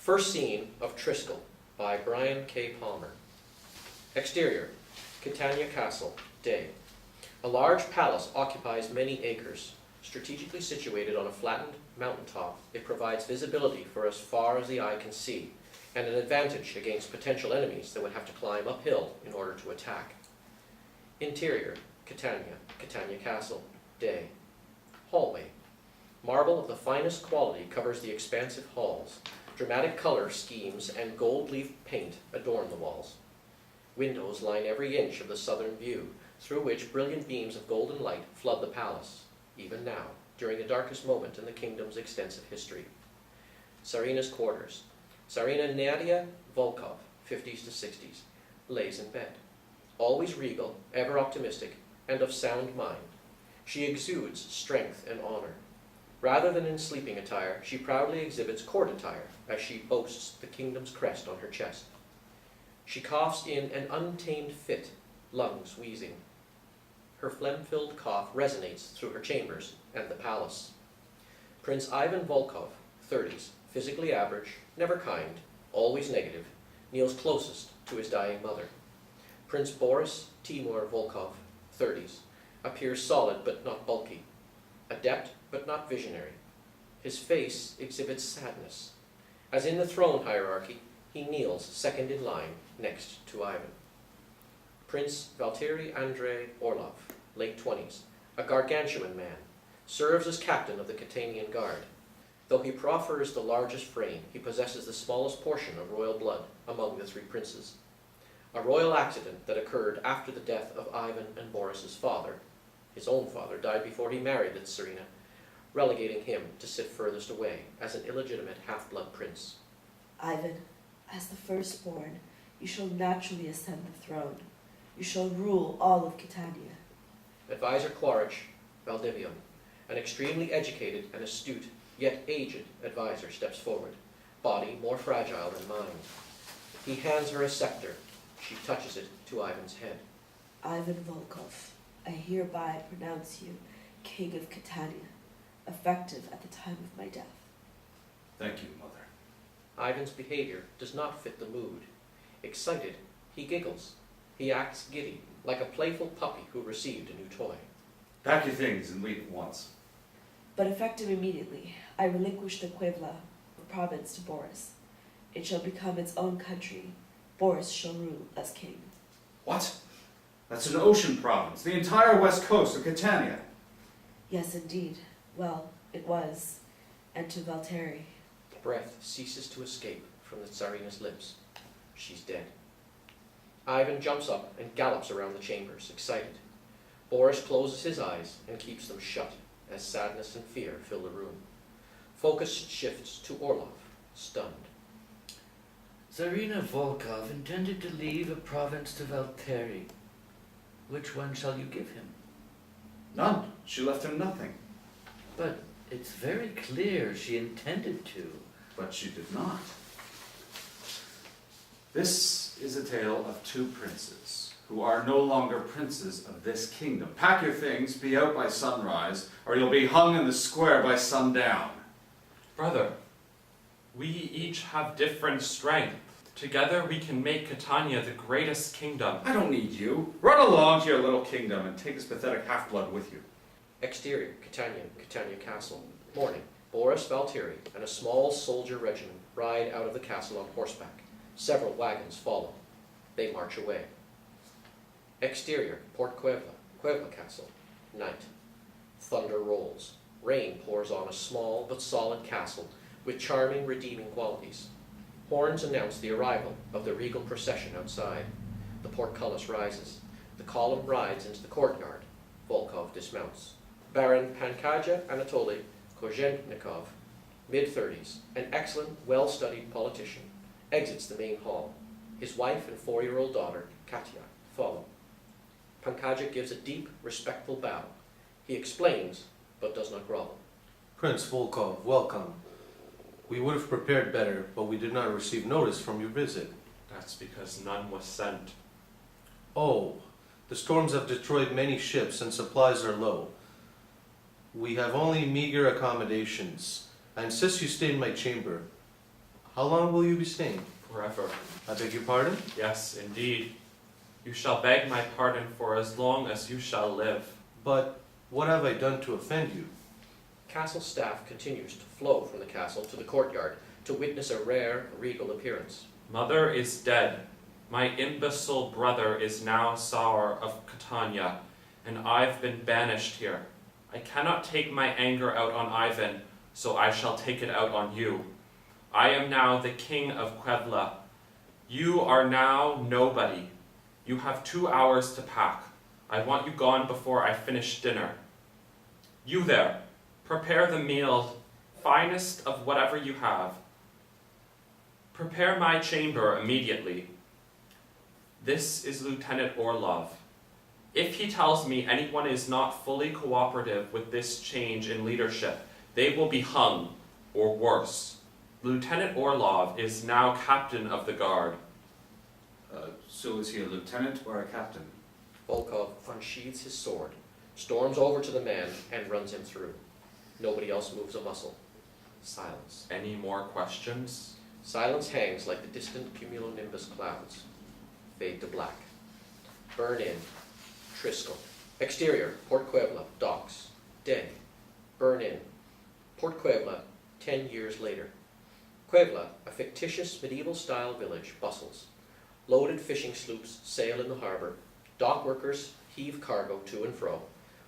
First scene of Triskel by Brian K. Palmer. Exterior, Catania Castle, day. A large palace occupies many acres. Strategically situated on a flattened mountaintop, it provides visibility for as far as the eye can see, and an advantage against potential enemies that would have to climb uphill in order to attack. Interior, Catania Castle, day. Hallway. Marble of the finest quality covers the expansive halls. Dramatic color schemes and gold leaf paint adorn the walls. Windows line every inch of the southern view, through which brilliant beams of golden light flood the palace, even now, during the darkest moment in the kingdom's extensive history. Czarina's quarters. Czarina Nadia Volkov, 50s to 60s, lays in bed. Always regal, ever optimistic, and of sound mind. She exudes strength and honor. Rather than in sleeping attire, she proudly exhibits court attire, as she boasts the kingdom's crest on her chest. She coughs in an untamed fit, lungs wheezing. Her phlegm-filled cough resonates through her chambers and the palace. Prince Ivan Volkov, 30s, physically average, never kind, always negative, kneels closest to his dying mother. Prince Boris Timur Volkov, 30s, appears solid but not bulky, adept but not visionary. His face exhibits sadness. As in the throne hierarchy, he kneels second in line next to Ivan. Prince Valtteri Andrei Orlov, late 20s, a gargantuan man, serves as captain of the Catanian Guard. Though he proffers the largest frame, he possesses the smallest portion of royal blood among the three princes. A royal accident that occurred after the death of Ivan and Boris's father. His own father died before he married the Czarina, relegating him to sit furthest away as an illegitimate half-blood prince. Ivan, as the firstborn, you shall naturally ascend the throne. You shall rule all of Catania. Advisor Quach Valdivium, an extremely educated and astute, yet aged advisor, steps forward, body more fragile than mind. He hands her a scepter. She touches it to Ivan's head. Ivan Volkov, I hereby pronounce you King of Catania, effective at the time of my death. Thank you, Mother. Ivan's behavior does not fit the mood. Excited, he giggles. He acts giddy, like a playful puppy who received a new toy. Pack your things and leave at once. But effective immediately, I relinquish the Quevla, the province, to Boris. It shall become its own country. Boris shall rule as king. What? That's an ocean province, the entire west coast of Catania. Yes, indeed. Well, it was. And to Valtteri. Breath ceases to escape from the Czarina's lips. She's dead. Ivan jumps up and gallops around the chambers, excited. Boris closes his eyes and keeps them shut as sadness and fear fill the room. Focus shifts to Orlov, stunned. Czarina Volkov intended to leave a province to Valtteri. Which one shall you give him? None. She left him nothing. But it's very clear she intended to. But she did not. This is a tale of two princes, who are no longer princes of this kingdom. Pack your things, be out by sunrise, or you'll be hung in the square by sundown. Brother, we each have different strength. Together we can make Catania the greatest kingdom. I don't need you. Run along to your little kingdom and take this pathetic half-blood with you. Exterior, Catania Castle. Morning. Boris Valtteri and a small soldier regiment ride out of the castle on horseback. Several wagons follow. They march away. Exterior, Port Quevla Castle. Night. Thunder rolls. Rain pours on a small but solid castle with charming, redeeming qualities. Horns announce the arrival of the regal procession outside. The portcullis rises. The column rides into the courtyard. Volkov dismounts. Baron Pankadja Anatoly Kozhevnikova, mid-30s, an excellent, well-studied politician, exits the main hall. His wife and 4-year-old daughter, Katya, follow. Pankadja gives a deep, respectful bow. He explains, but does not grovel. Prince Volkov, welcome. We would have prepared better, but we did not receive notice from your visit. That's because none was sent. Oh, the storms have destroyed many ships and supplies are low. We have only meager accommodations. I insist you stay in my chamber. How long will you be staying? Forever. I beg your pardon? Yes, indeed. You shall beg my pardon for as long as you shall live. But what have I done to offend you? Castle staff continues to flow from the castle to the courtyard to witness a rare, regal appearance. Mother is dead. My imbecile brother is now Tsar of Catania, and I've been banished here. I cannot take my anger out on Ivan, so I shall take it out on you. I am now the king of Quevla. You are now nobody. You have 2 hours to pack. I want you gone before I finish dinner. You there, prepare the meal, finest of whatever you have. Prepare my chamber immediately. This is Lieutenant Orlov. If he tells me anyone is not fully cooperative with this change in leadership, they will be hung, or worse. Lieutenant Orlov is now captain of the guard. So is he a lieutenant or a captain? Volkov unsheathes his sword, storms over to the man, and runs him through. Nobody else moves a muscle. Silence. Any more questions? Silence hangs like the distant cumulonimbus clouds. Fade to black. Burn in. Triskel. Exterior, Port Quevla, docks. Day. Burn in. Port Quevla, 10 years later. Quevla, a fictitious medieval-style village, bustles. Loaded fishing sloops sail in the harbor. Dock workers heave cargo to and fro.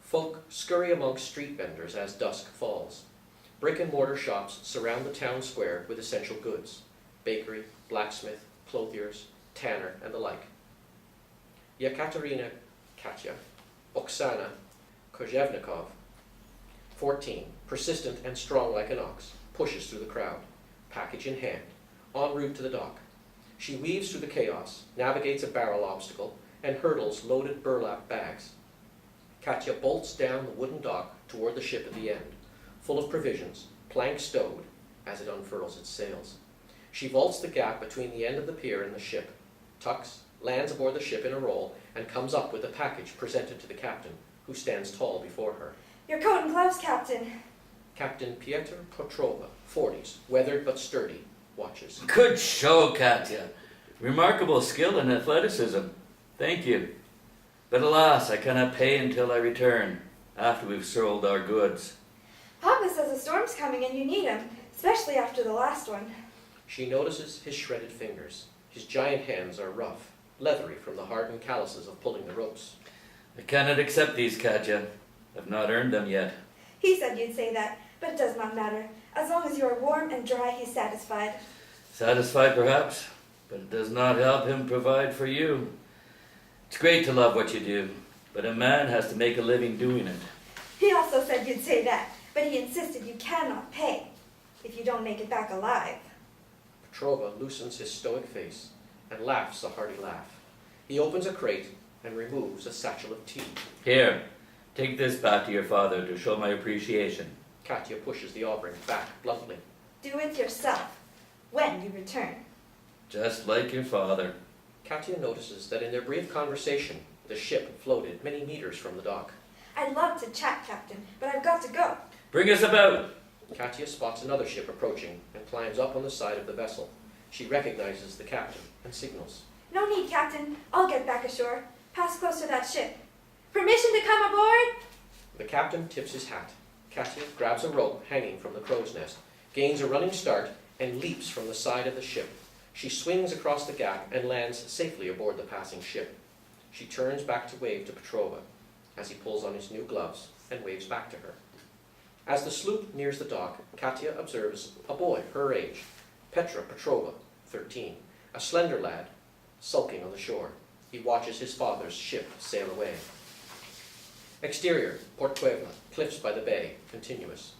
Folk scurry amongst street vendors as dusk falls. Brick-and-mortar shops surround the town square with essential goods. Bakery, blacksmith, clothiers, tanner, and the like. Yekaterina, Katya, Oksana Kozhevnikova, 14, persistent and strong like an ox, pushes through the crowd, package in hand, en route to the dock. She weaves through the chaos, navigates a barrel obstacle, and hurdles loaded burlap bags. Katya bolts down the wooden dock toward the ship at the end, full of provisions, planks stowed, as it unfurls its sails. She vaults the gap between the end of the pier and the ship, tucks, lands aboard the ship in a roll, and comes up with the package presented to the captain, who stands tall before her. Your coat and gloves, Captain. Captain Petrova, 40s, weathered but sturdy, watches. Good show, Katya. Remarkable skill and athleticism. Thank you. But alas, I cannot pay until I return, after we've sold our goods. Papa says a storm's coming and you need him, especially after the last one. She notices his shredded fingers. His giant hands are rough, leathery from the hardened calluses of pulling the ropes. I cannot accept these, Katya. I've not earned them yet. He said you'd say that, but it does not matter. As long as you are warm and dry, he's satisfied. Satisfied, perhaps, but it does not help him provide for you. It's great to love what you do, but a man has to make a living doing it. He also said you'd say that, but he insisted you cannot pay if you don't make it back alive. Petrova loosens his stoic face and laughs a hearty laugh. He opens a crate and removes a satchel of tea. Here, take this back to your father to show my appreciation. Katya pushes the offering back bluntly. Do it yourself, when you return. Just like your father. Katya notices that in their brief conversation, the ship floated many meters from the dock. I'd love to chat, Captain, but I've got to go. Bring us about. Katya spots another ship approaching and climbs up on the side of the vessel. She recognizes the captain and signals. No need, Captain. I'll get back ashore. Pass close to that ship. Permission to come aboard? The captain tips his hat. Katya grabs a rope hanging from the crow's nest, gains a running start, and leaps from the side of the ship. She swings across the gap and lands safely aboard the passing ship. She turns back to wave to Petrova as he pulls on his new gloves and waves back to her. As the sloop nears the dock, Katya observes a boy her age, Petrova, 13, a slender lad, sulking on the shore. He watches his father's ship sail away. Exterior, Port Quevla, cliffs by the bay, continuous.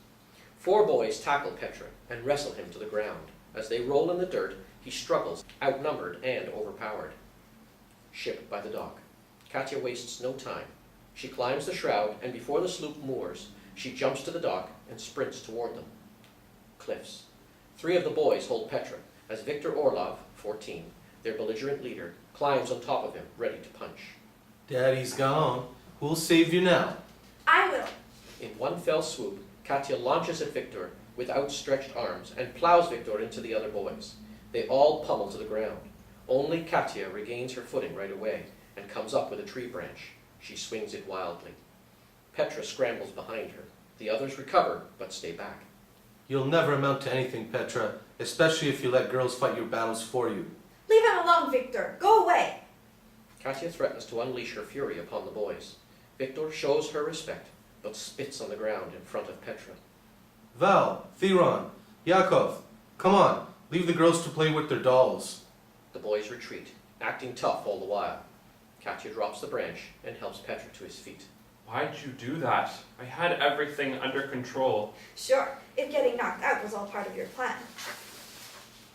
4 boys tackle Petra and wrestle him to the ground. As they roll in the dirt, he struggles, outnumbered and overpowered. Ship by the dock. Katya wastes no time. She climbs the shroud, and before the sloop moors, she jumps to the dock and sprints toward them. Cliffs. 3 of the boys hold Petra, as Viktor Orlov, 14, their belligerent leader, climbs on top of him, ready to punch. Daddy's gone. Who'll save you now? I will. In one fell swoop, Katya launches at Viktor with outstretched arms and plows Viktor into the other boys. They all pummel to the ground. Only Katya regains her footing right away and comes up with a tree branch. She swings it wildly. Petra scrambles behind her. The others recover, but stay back. You'll never amount to anything, Petra, especially if you let girls fight your battles for you. Leave him alone, Viktor. Go away. Katya threatens to unleash her fury upon the boys. Viktor shows her respect, but spits on the ground in front of Petra. Val, Theron, Yakov, come on, leave the girls to play with their dolls. The boys retreat, acting tough all the while. Katya drops the branch and helps Petra to his feet. Why'd you do that? I had everything under control. Sure, if getting knocked out was all part of your plan.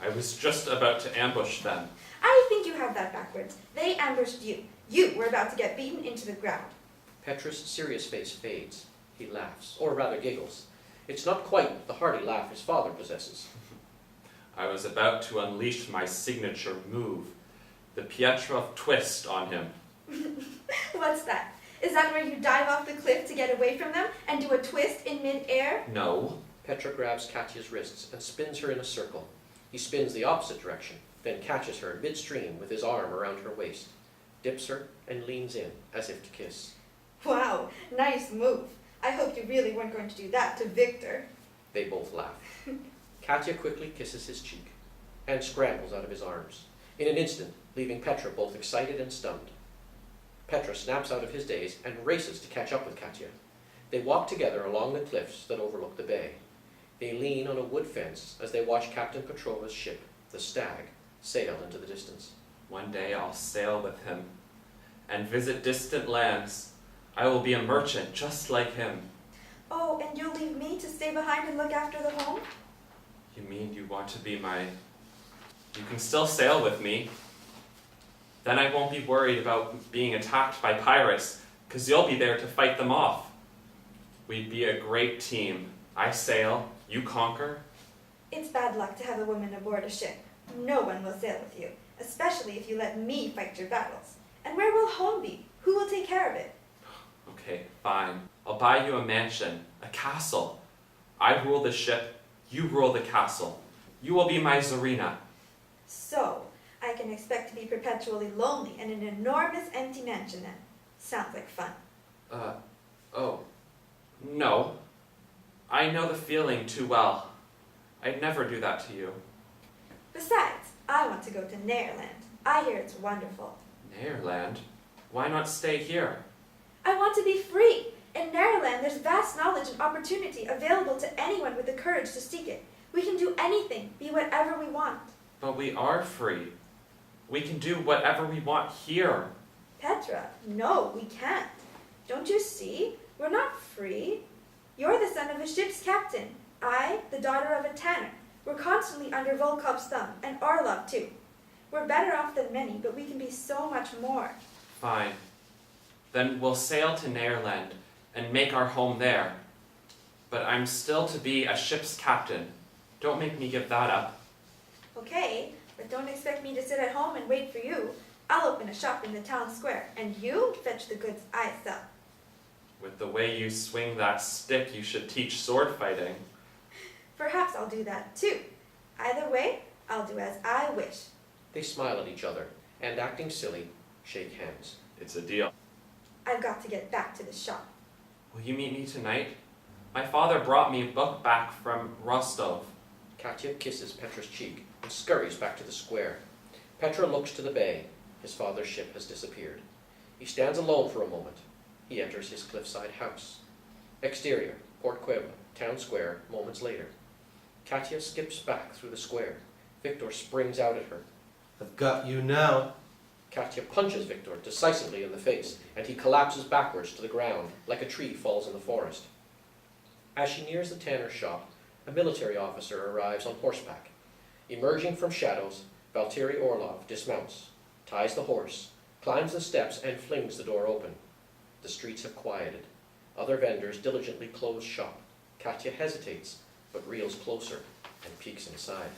I was just about to ambush them. I think you have that backwards. They ambushed you. You were about to get beaten into the ground. Petra's serious face fades. He laughs, or rather giggles. It's not quite the hearty laugh his father possesses. I was about to unleash my signature move, the Petrova twist on him. What's that? Is that where you dive off the cliff to get away from them and do a twist in mid-air? No. Petra grabs Katya's wrists and spins her in a circle. He spins the opposite direction, then catches her midstream with his arm around her waist, dips her, and leans in, as if to kiss. Wow, nice move. I hope you really weren't going to do that to Viktor. They both laugh. Katya quickly kisses his cheek and scrambles out of his arms, in an instant, leaving Petra both excited and stunned. Petra snaps out of his daze and races to catch up with Katya. They walk together along the cliffs that overlook the bay. They lean on a wood fence as they watch Captain Petrova's ship, the Stag, sail into the distance. One day I'll sail with him and visit distant lands. I will be a merchant just like him. Oh, and you'll leave me to stay behind and look after the home? You mean you want to be my... You can still sail with me. Then I won't be worried about being attacked by pirates, because you'll be there to fight them off. We'd be a great team. I sail, you conquer. It's bad luck to have a woman aboard a ship. No one will sail with you, especially if you let me fight your battles. And where will home be? Who will take care of it? Okay, fine. I'll buy you a mansion, a castle. I rule the ship, you rule the castle. You will be my Czarina. So, I can expect to be perpetually lonely in an enormous empty mansion then. Sounds like fun. Oh. No. I know the feeling too well. I'd never do that to you. Besides, I want to go to Nearland. I hear it's wonderful. Nearland? Why not stay here? I want to be free. In Nearland, there's vast knowledge and opportunity available to anyone with the courage to seek it. We can do anything, be whatever we want. But we are free. We can do whatever we want here. Petra, no, we can't. Don't you see? We're not free. You're the son of a ship's captain. I, the daughter of a tanner. We're constantly under Volkov's thumb, and Orlov too. We're better off than many, but we can be so much more. Fine. Then we'll sail to Nearland and make our home there. But I'm still to be a ship's captain. Don't make me give that up. Okay, but don't expect me to sit at home and wait for you. I'll open a shop in the town square, and you fetch the goods I sell. With the way you swing that stick, you should teach sword fighting. Perhaps I'll do that too. Either way, I'll do as I wish. They smile at each other, and acting silly, shake hands. It's a deal. I've got to get back to the shop. Will you meet me tonight? My father brought me a book back from Rostov. Katya kisses Petra's cheek and scurries back to the square. Petra looks to the bay. His father's ship has disappeared. He stands alone for a moment. He enters his cliffside house. Exterior, Port Quevla, town square, moments later. Katya skips back through the square. Viktor springs out at her. I've got you now. Katya punches Viktor decisively in the face, and he collapses backwards to the ground, like a tree falls in the forest. As she nears the tanner's shop, a military officer arrives on horseback. Emerging from shadows, Valtteri Orlov dismounts, ties the horse, climbs the steps, and flings the door open. The streets have quieted. Other vendors diligently close shop. Katya hesitates, but reels closer and peeks inside.